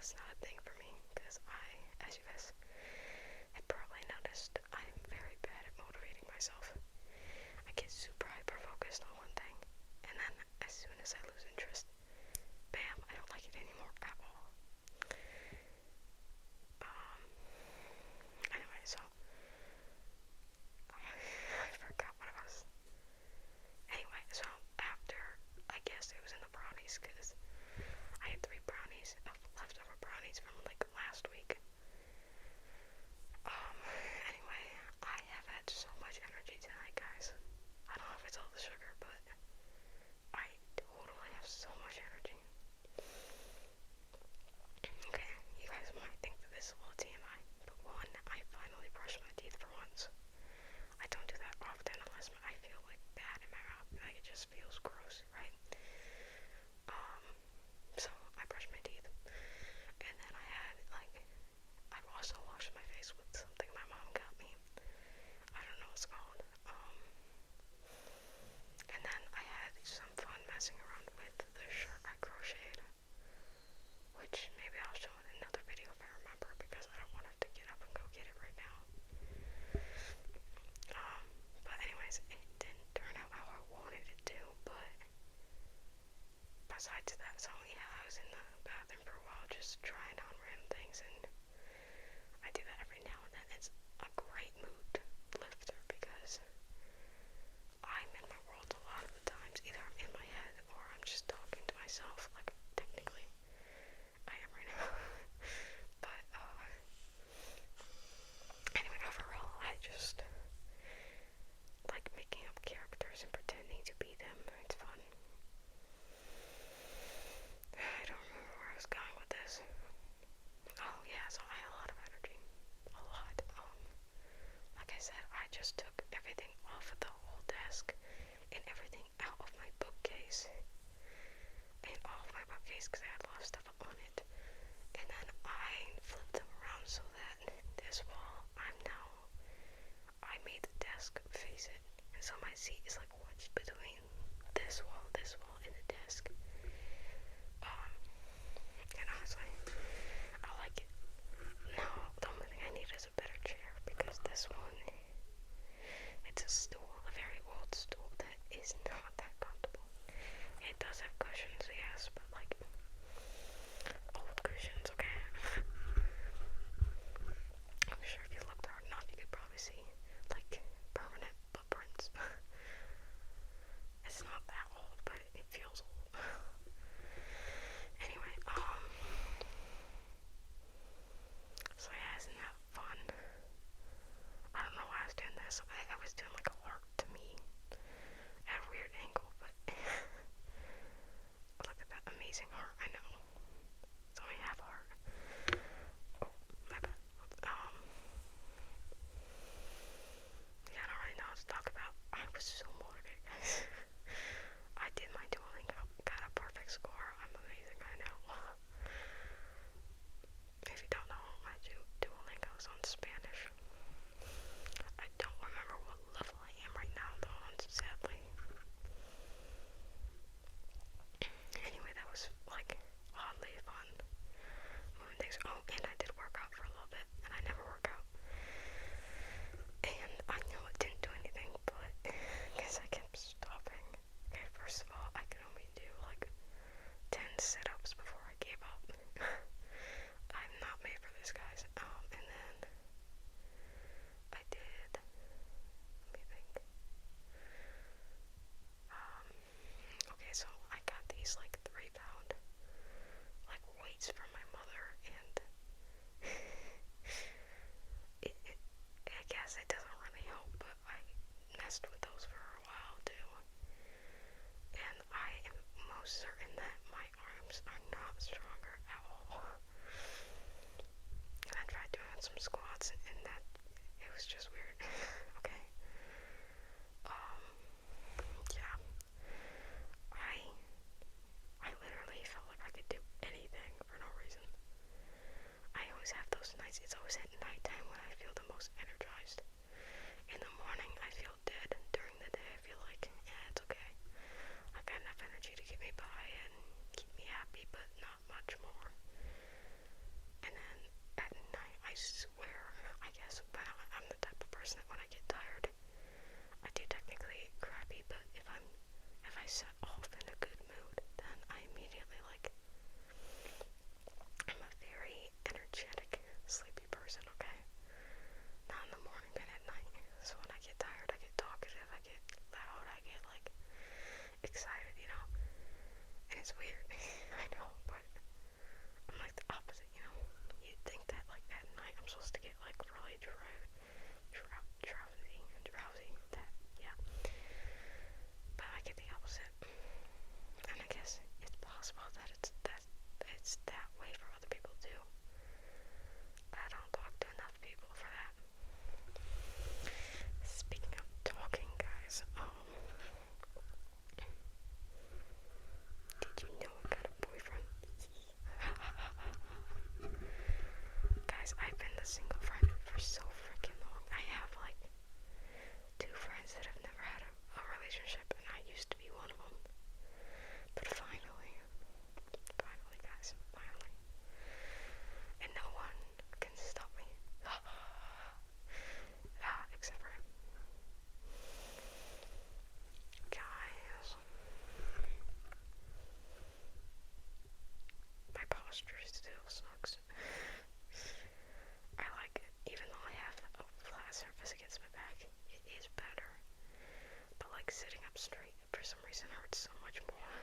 is not a thing for me, because as you guys have probably noticed, I'm very bad at motivating myself. I get super hyper-focused on one thing, and then as soon as I lose interest, bam, I don't like it anymore at all. Anyway, so, I forgot what it was. Anyway, so after, I guess it was in the brownies, because I had 3 brownies of leftover brownies from like last week. Anyway, I have had so much energy tonight, guys. I don't know if it's all the sugar, but I totally have so much energy. Okay, you guys might think that this is a little TMI, but one, I finally brushed my teeth for once. I don't do that often unless I feel like bad in my mouth, like it just feels gross, right? So I brushed my teeth, and then I've also washed my face with something my mom got me. I don't know what it's called. And then I had some fun messing around with the shirt I crocheted, which maybe I'll show in another video if I remember, because I don't want to have to get up and go get it right now. But anyways, it didn't turn out how I wanted it to, but besides that, so yeah, I was in the bathroom for a while just trying on random things, and I do that every now and then. It's a great mood lifter because I'm in my world a lot of the times. Either I'm in my head or I'm just talking to myself, like technically I am right now. But anyway, overall, I just like making up characters and pretending to be them. It's fun. I don't remember where I was going with this. Oh yeah, so I had a lot of energy. A lot. Like I said, I just took everything off of the whole desk and everything out of my bookcase. And all of my bookcase because I had a lot of stuff on it. And then I flipped them around so that this wall, I made the desk face it. And so my seat is like wedged between this wall, and the desk. And honestly, I like it. No, the only thing I need is a better chair, because this one, it's a stool, a very old stool that is not that comfortable. It does have cushions, yes, but like, old cushions, okay? I'm sure if you looked hard enough, you could probably see, like, permanent footprints. It's not that old, but it feels old. Anyway, so yeah, isn't that fun? I don't know why I was doing this. I was doing like a heart to me at a weird angle, but look at that amazing heart. I know. It's only half a heart. Oh, my bad. Yeah, I don't really know what to talk about. I was so motivated, guys. I did my Duolingo, got a perfect score. I'm amazing, I know. If you don't know, my Duolingo is on Spanish. I don't remember what level I am right now, though, sadly. Anyway, that was like set off in a good mood, then I immediately, like, I'm a very energetic, sleepy person, okay? Not in the morning, but at night. So when I get tired, I get talkative, I get loud, I get, like, excited, you know? And it's weird, I know, but I'm like the opposite, you know? You'd think that, like, at night I'm supposed to get, like, really drowsy, that, yeah. But I get the opposite. And I guess it's possible that it's that way for other people too. I don't talk to enough people for that. Speaking of talking, guys, did you know I got a boyfriend? Guys, I've been the single friend for so freaking long. I have like 2 friends that have never had a relationship, and I used to be one of them. But finally, guys, finally. And no one can stop me. Except for him. Guys, my posture still sucks. I like it, even though I have a flat surface against my back, it is better. But like sitting up straight, for some reason, hurts so much more.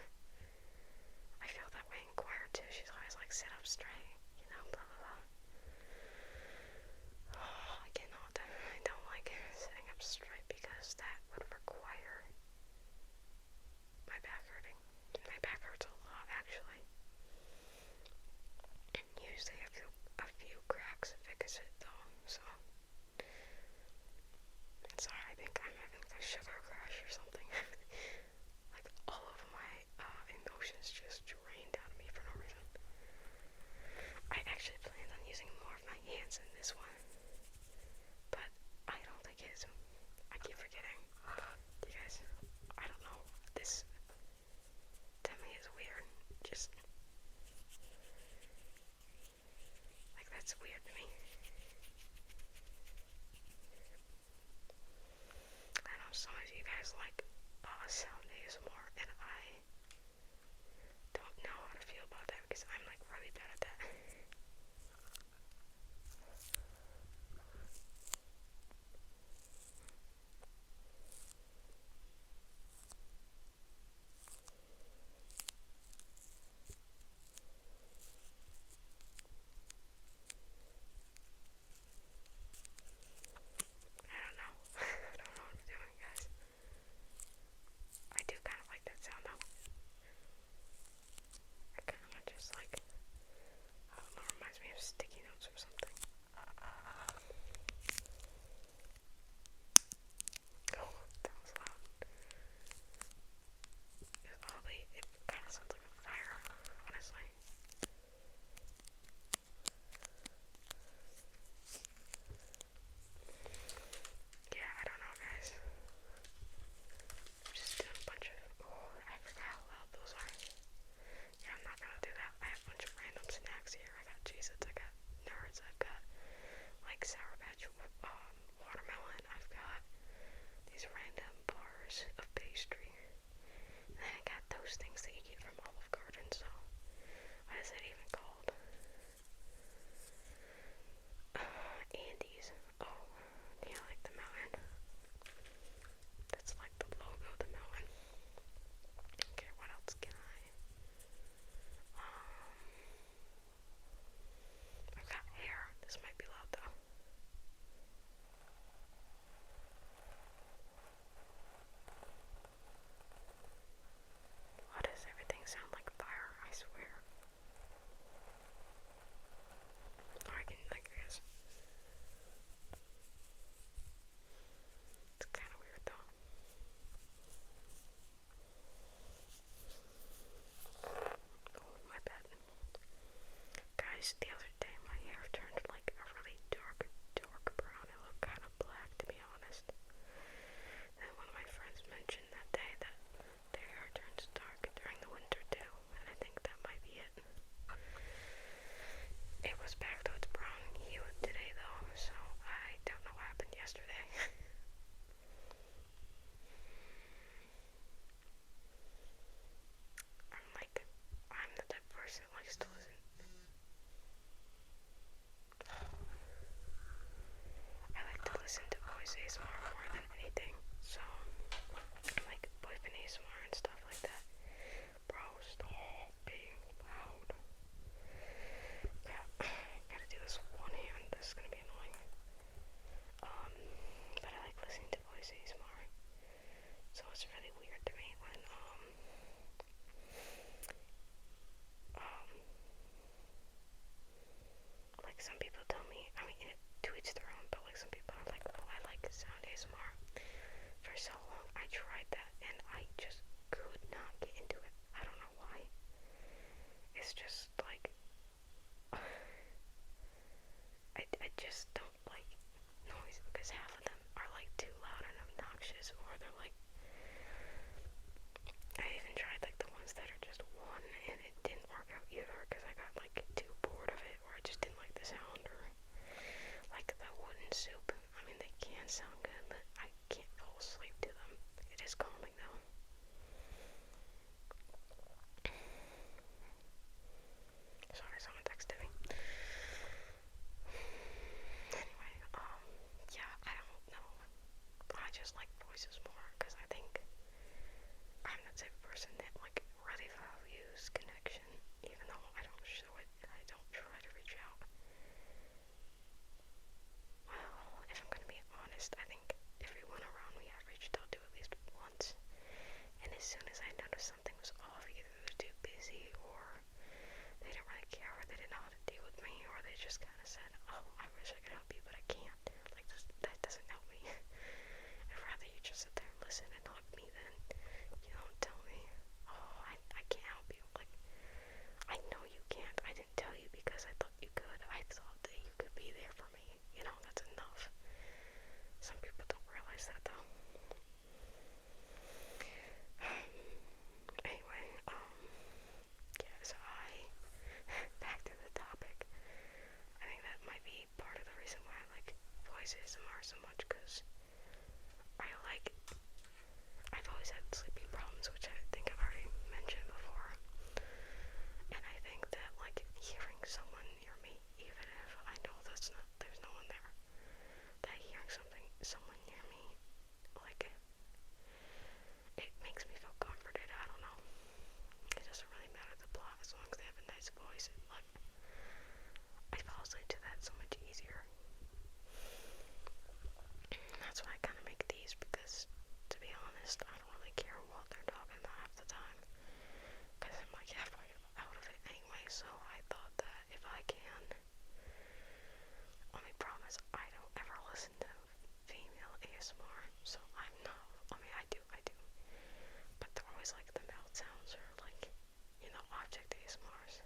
I feel that way in choir too. She's always like, sit up straight, you know, blah blah blah. Oh, I cannot. I don't like sitting up straight because that would require my back hurting. My back hurts a lot, actually. Usually a few cracks fix it though, so. Sorry, I think I'm having a sugar crash or something. Like all of my emotions just drained out of me for no reason. I actually planned on using more of my hands in this one, but I don't think it is. I keep forgetting. You guys, I don't know. This to me is weird. Just like that's weird to me. I know some of you guys like sound ASMR, and I don't know how to feel about that because I'm like really bad at that. I don't know. I don't know what I'm doing, guys. I do kind of like that sound though. I kind of just like, I don't know, reminds me of sticky notes or something. Oh, that was loud. It kind of sounds like a fire, honestly. Yeah, I don't know, guys. I'm just doing a bunch of, I forgot how loud those are. Yeah, I'm not gonna do that. I have a bunch of random snacks here. I got Cheez-Its, I got Nerds, I've got like Sour Patch watermelon, I've got these random bars of pastry. And then I got those things that you get from Olive Garden, so what is it even called? Andes. Oh, yeah, like the mountain. That's like the logo of the mountain. Okay, what else can I? I've got hair. This might be loud though. Why does everything sound like fire? I swear. Or I can, like, I guess. It's kind of weird though. Oh, my bad. Guys, the other day my hair turned like a really dark brown. It looked kind of black, to be honest. Then one of my friends mentioned that day that their hair turns dark during the winter too, and I think that might be it. It was back to its brown hue today though, so I don't know what happened yesterday. it's just like, I just don't like noise because half of them are like too loud and obnoxious, or they're like, I even tried like the ones that are just one, and it didn't work out either because I got like too bored of it, or I just didn't like the sound, or like the wooden soup. I mean, they can sound good, but I can't fall asleep to them. It is calming though. Sorry, someone texted me. Anyway, yeah, I don't know. I just like voices more because I think I'm the type of person that like really values connection, even though I don't show it and I don't try to reach out. Well, if I'm gonna be honest, I think everyone around me I've reached out to at least once, and as soon as I noticed something was off, either they were too busy, or they didn't really care, or they didn't know how to deal with me, or they just kind of said, "Oh, I wish I could help you, but I can't." Like that doesn't help me. I'd rather you just sit there and listen and hug me than you don't tell me, "Oh, I can't help you." Like, I know you can't. I didn't tell you because I thought you could. I thought that you could be there for me. You know, that's enough. Some people don't realize that though. Anyway, yeah, so back to the topic. I think that might be part of the reason why I like voice ASMR so much, because I've always had sleeping problems, which I think I've already mentioned before. And I think that, like, hearing someone near me, even if I know there's no one there, that hearing someone near me, like, it makes me feel comforted. I don't know. It doesn't really matter the plot as long as they have a nice voice. Like, I fall asleep to that so much easier. That's why I kind of make these, because, to be honest, I don't really care what they're talking about half the time, because I'm like halfway out of it anyway. So I thought that if I can, let me promise I don't ever listen to female ASMR. So I'm not. I mean, I do, but they're always like the mouth sounds, or like, object ASMRs.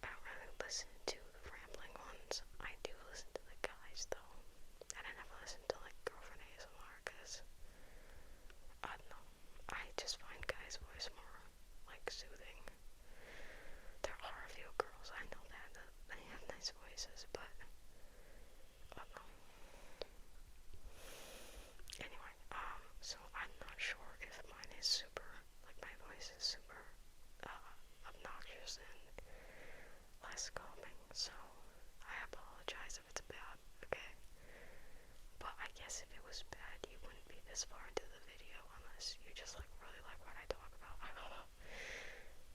I don't really listen to the rambling ones. I do listen to the guys though, and I never listen to like girlfriend ASMR because I don't know. I just find guys' voice more like soothing. There are a few girls I know that they have nice voices, but I don't know. Anyway, so I'm not sure if mine is super, like my voice is super obnoxious and less calming, so I apologize if it's bad, okay? But I guess if it was bad, you wouldn't be this far into the video unless you just like really like what I talk about. I don't know.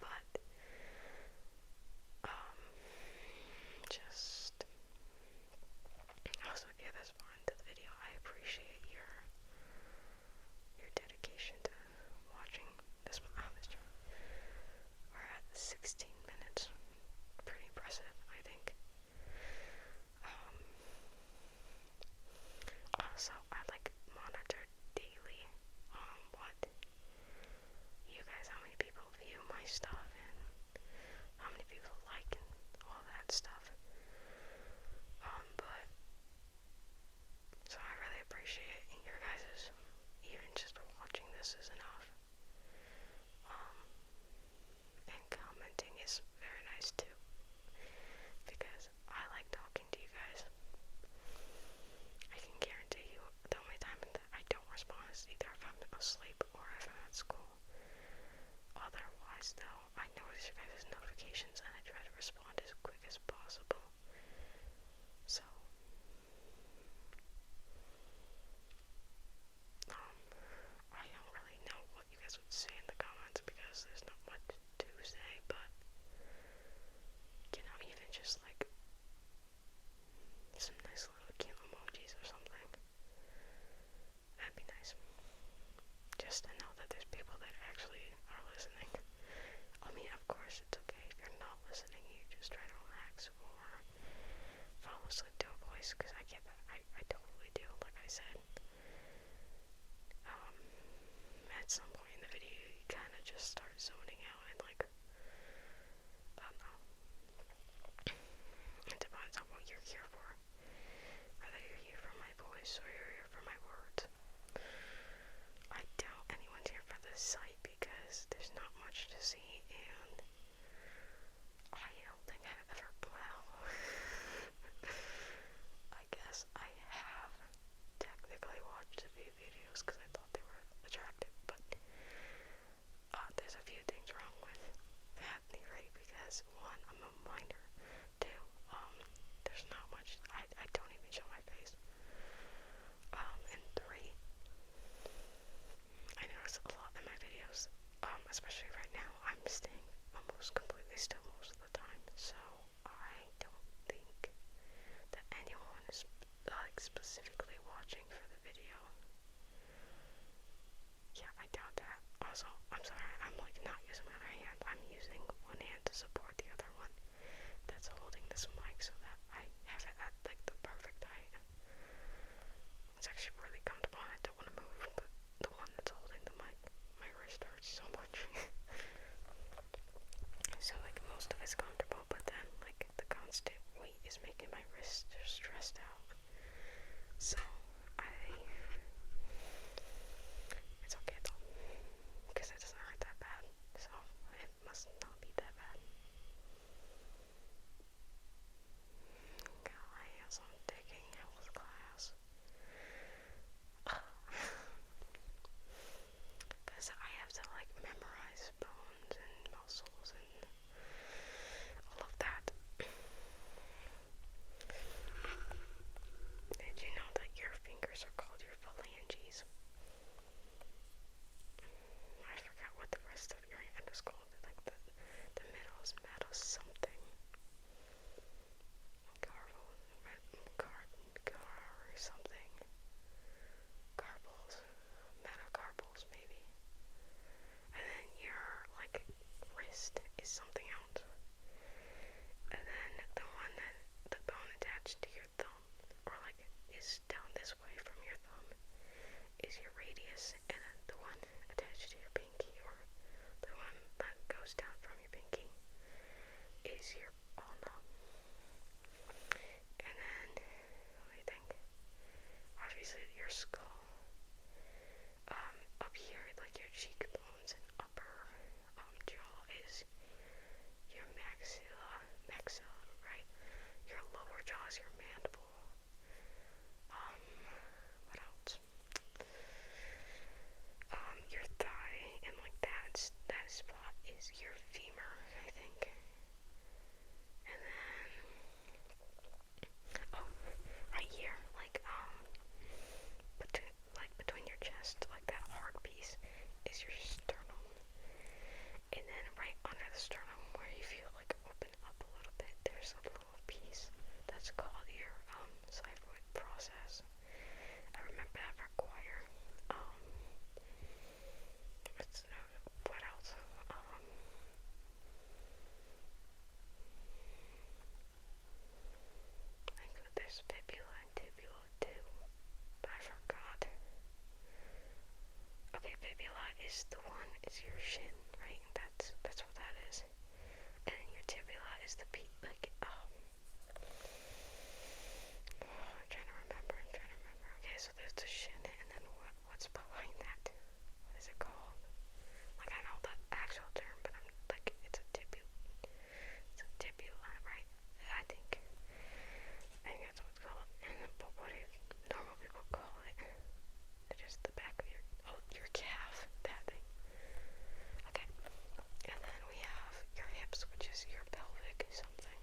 But just also if you're this far into the video, I appreciate your dedication to watching this channel. We're at 16 minutes. Pretty impressive, I think. Also, I like monitor daily what you guys, how many people view my stuff, and how many people like and all that stuff. But so I really appreciate your guys' even just watching this is enough. And commenting is very nice too, because I like talking to you guys. I can guarantee you the only time that I don't respond is either if I'm asleep or if I'm at school. Otherwise, though, I notice your guys' notifications and I try to respond as quick as possible. So, I don't really know what you guys would say in the comments because there's not much to say, but, even just like some nice little cute emojis or something, that'd be nice. Just to know that there's people that actually are listening. I mean, of course, it's okay if you're not listening, you just try to relax or fall asleep to a voice, because I get that. I totally do, like I said. At some point in the video, you kind of just start zoning out and, like, voice, so you're here for my words. I doubt anyone's here for this site because there's not much to see, and I don't think I've ever, well, I guess I have technically watched a few videos because I thought they were attractive, but there's a few things wrong with that theory because one, I'm a minor, two, there's not much, I don't even show my face, and three, I notice a lot in my videos, especially right now, I'm staying almost completely still most of the time, so I don't think that anyone is like specifically watching for the video. Yeah, I doubt that. Also, I'm sorry, I'm like not using my other hand. I'm using one hand to support the other one that's holding this mic so that I have it at like the perfect height. It's actually really comfortable. I don't want to move, but the one that's holding the mic, my wrist hurts so much. So like most of it's comfortable, but then like the constant weight is making my wrist stressed out. So it's okay though, because it doesn't hurt that bad. So it must not be that bad. Golly, as I'm taking health class. Because I have to like memorize bones and muscles and all of that. Did you know that your fingers are called your phalanges? I forgot what the rest of your hand is called. Like the middle is metal something. Something. Carpals. Metacarpals maybe. And then your like wrist is something else. And then the one that the bone attached to your thumb, or like is down this way from your thumb, is your radius, and then the one attached to your pinky, or the one that goes down from your pinky, is your ulna. And then, what do you think? Obviously, your skull. Up here, like your cheekbones and upper jaw is your maxilla, right? Your lower jaw is your mandible. What else? Your thigh, and like that spot is your femur, I think. And then, oh, right here, between your chest, like that hard piece, is your sternum. And then right under the sternum, where you feel like open up a little bit, there's a little piece that's called your xiphoid process. I remember that for choir. What else? I think that there's fibula and tibula too, but I forgot. Okay, fibula is the one, it's your shin, right? That's what that is. And then your tibula is the I'm trying to remember. Okay, so there's the shin, and then what's behind that? What is it called? Like, I know the actual term, but I'm like, it's a tibula. It's a tibula, right? I think that's what it's called. But what do normal people call it? It's just the back of your calf, that thing. Okay. And then we have your hips, which is your pelvic something.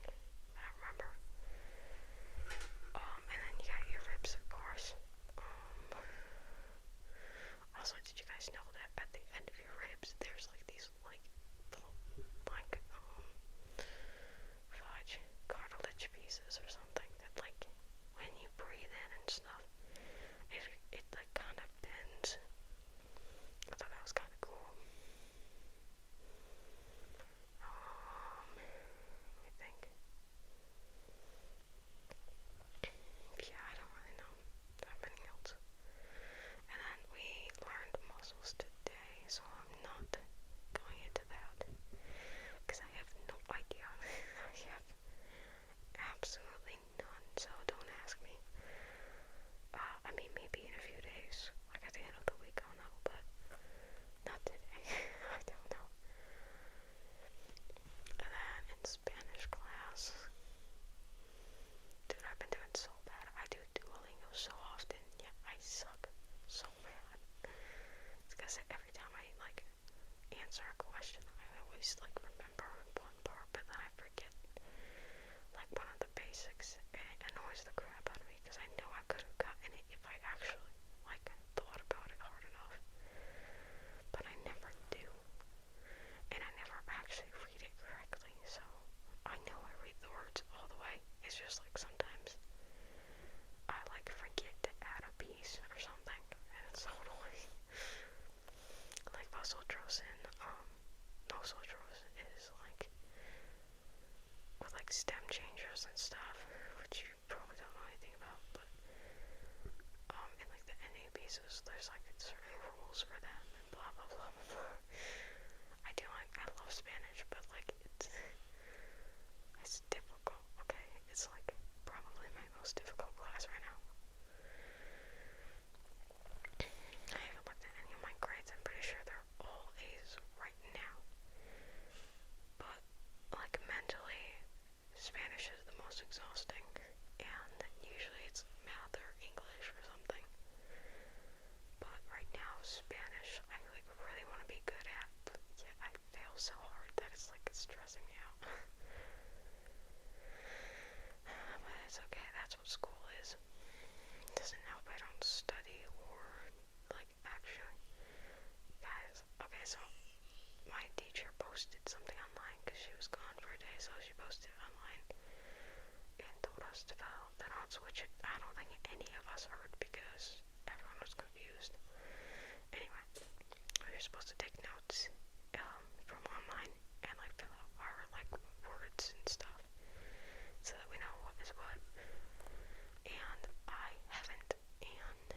answer a question, I always like remember one part, but then I forget like one of the basics, and it annoys the crap out of me because I know I could have gotten it if I actually like thought about it hard enough, but I never do, and I never actually read it correctly. So I know I read the words all the way. It's just like sometimes I like forget to add a piece or something, and it's so annoying. Like Vosotrosin, Nosotrosin is like with like stem changers and stuff, which you probably don't know anything about, but in like the NA pieces, there's like certain rules for them and blah blah blah blah blah. I love Spanish, but like it's difficult, okay? It's like probably my most difficult class right now. I haven't looked at any of my grades. I'm pretty sure they're all A's right now. But like mentally, Spanish is the most exhausting, and usually it's math or English or something. But right now, Spanish, I like really want to be good at, but yet I fail so hard that it's like stressing me out. But it's okay, that's what school is. It doesn't help I don't study or like actually. Guys, okay, so my teacher posted something online because she was gone for a day, so she posted it online and told us to fill out the notes, which I don't think any of us heard because everyone was confused. Anyway, we were supposed to take notes from online and like fill out our like words and stuff so that we know what is what. And I haven't, and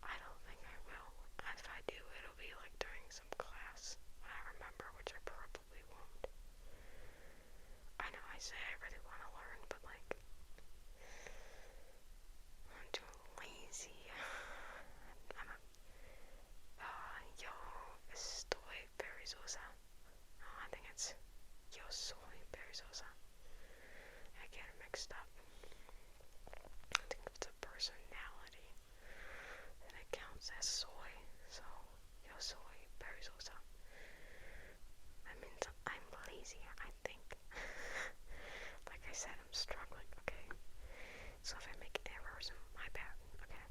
I don't think I will. If I do, it'll be like during some class when I remember, which I probably won't. I know I say I really want to learn, but like I'm too lazy. Yo estoy perezosa. No, I think it's yo soy perezosa. I get it mixed up. I think if it's a personality, then it counts as soy. So yo soy perezosa. That means I'm lazy, I think. Like I said, I'm struggling, okay? So if I make errors, my bad, okay?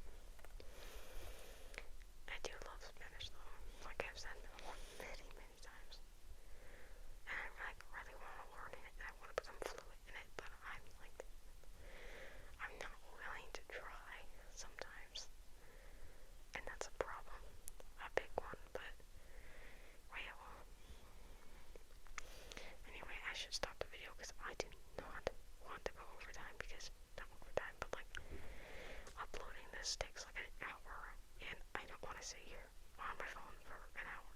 I do love Spanish though, like I've said many, many times. And I like really want to learn it, and I want to become fluent in it, but I'm not willing to try sometimes. And that's a problem. A big one, but well. Anyway, I should stop the video because I do not want to go overtime because, not overtime, but like uploading this takes like an hour, and I don't want to sit here on my phone for an hour.